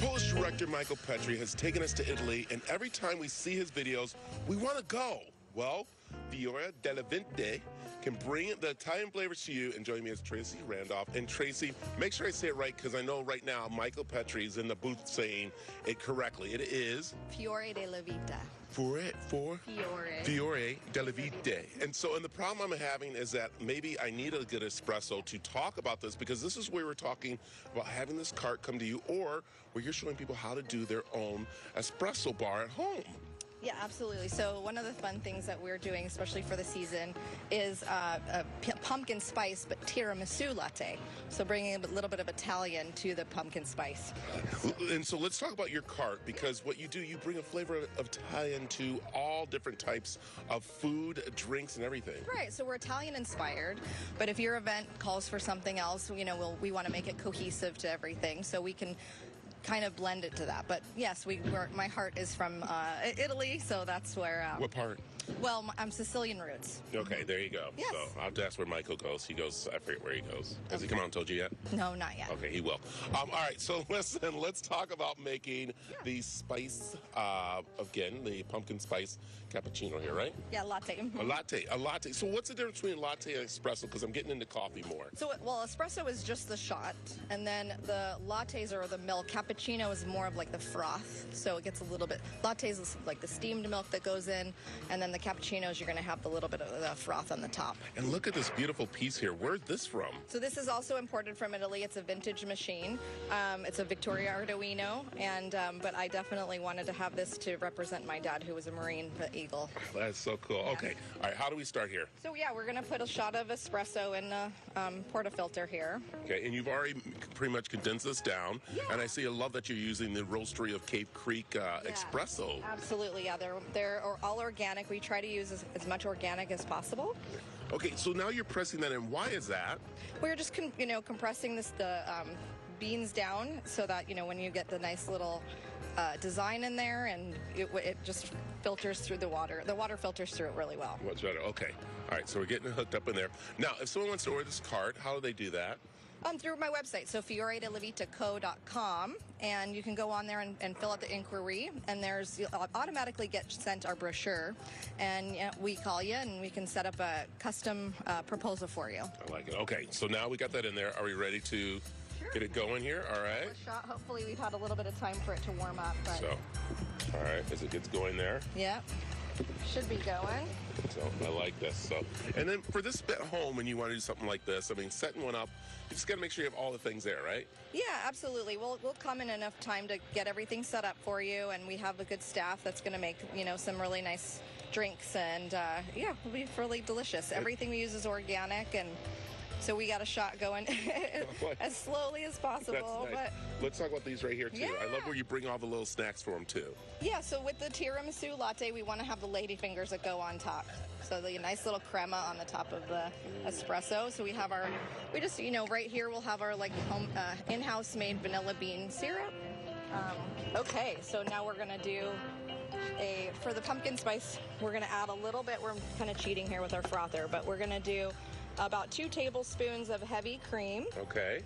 Polish director Michael Petri has taken us to Italy, and every time we see his videos, we want to go. Well, Fiore Della Vita can bring the Italian flavors to you. And joining me is Tracy Randolph. And Tracy, make sure I say it right, because I know right now Michael Petri is in the booth saying it correctly. It is Fiore Della Vita. Fiore Della Vita. And so, and the problem I'm having is that maybe I need a good espresso to talk about this, because this is where we're talking about having this cart come to you, or where you're showing people how to do their own espresso bar at home. Yeah, absolutely. So one of the fun things that we're doing, especially for the season, is a pumpkin spice but tiramisu latte. So bringing a little bit of Italian to the pumpkin spice. And so let's talk about your cart, because what you do, you bring a flavor of Italian to all different types of food, drinks, and everything. Right. So we're Italian inspired, but if your event calls for something else, you know, we want to make it cohesive to everything, so we can kind of blend it to that. But yes, my heart is from Italy, so that's where. What part? Well, I'm Sicilian roots. Okay, there you go. Yes. So I'll have to ask where Michael goes. He goes, I forget where he goes. Has he come out and told you yet? No, not yet. Okay, he will. All right, so listen, let's talk about making the spice, again, the pumpkin spice cappuccino here, right? Yeah, latte. A latte. So what's the difference between latte and espresso? Because I'm getting into coffee more. So, well, espresso is just the shot, and then the lattes or the milk. Cappuccino is more of like the froth, so it gets a little bit. Lattes is like the steamed milk that goes in, and then the cappuccinos, you're going to have the little bit of the froth on the top. And look at this beautiful piece here. Where's this from? So this is also imported from Italy. It's a vintage machine. It's a Victoria Arduino, and but I definitely wanted to have this to represent my dad, who was a Marine Eagle. That's so cool. Yeah. Okay. All right, how do we start here? So yeah, we're going to put a shot of espresso in the portafilter here. Okay, and you've already pretty much condensed this down. Yeah. And I see, I love that you're using the roastery of Cape Creek espresso. Absolutely, yeah. They're all organic. We try to use as much organic as possible. Okay, so now you're pressing that in. Why is that? We're just compressing the beans down so that, you know, when you get the nice little design in there, and it just filters through the water. The water filters through it really well. Much better. Okay. All right, so we're getting it hooked up in there. Now, if someone wants to order this cart, how do they do that? Through my website, so fioredellavitaco.com, and you can go on there and fill out the inquiry, and you'll automatically get sent our brochure, and we call you and we can set up a custom proposal for you. I like it. Okay, so now we got that in there. Are we ready to get it going here? All right. A shot. Hopefully we've had a little bit of time for it to warm up. But so, all right, as it gets going there. Yeah, should be going. So I like this. So, and then for this at home, when you want to do something like this, I mean, setting one up, you just got to make sure you have all the things there, right? Yeah, absolutely. We'll come in enough time to get everything set up for you, and we have a good staff that's going to make, you know, some really nice drinks, and yeah, it'll be really delicious. Everything we use is organic, and so we got a shot going as slowly as possible. That's nice. But let's talk about these right here too. Yeah. I love where you bring all the little snacks for them too. Yeah, so with the tiramisu latte, we want to have the lady fingers that go on top. So the nice little crema on the top of the espresso. So we have right here we'll have our like home in-house made vanilla bean syrup. Okay, so now we're gonna do for the pumpkin spice, we're gonna add a little bit. We're kind of cheating here with our frother, but we're gonna do about 2 tablespoons of heavy cream. Okay.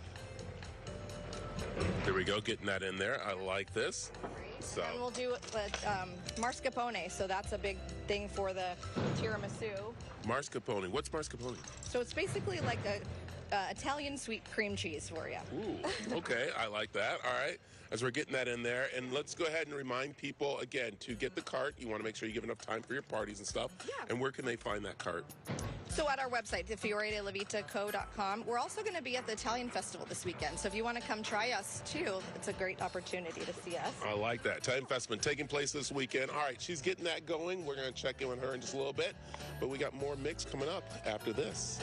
There we go, getting that in there. I like this. So. And we'll do mascarpone, so that's a big thing for the tiramisu. Mascarpone. What's mascarpone? So it's basically like a Italian sweet cream cheese for you. Ooh, okay, I like that. All right, as we're getting that in there, and let's go ahead and remind people again to get the cart. You want to make sure you give enough time for your parties and stuff. Yeah. And where can they find that cart? So at our website, fioredellavitaco.com. We're also going to be at the Italian Festival this weekend. So if you want to come try us too, it's a great opportunity to see us. I like that. Italian Festival taking place this weekend. All right, she's getting that going. We're going to check in with her in just a little bit. But we got more mix coming up after this.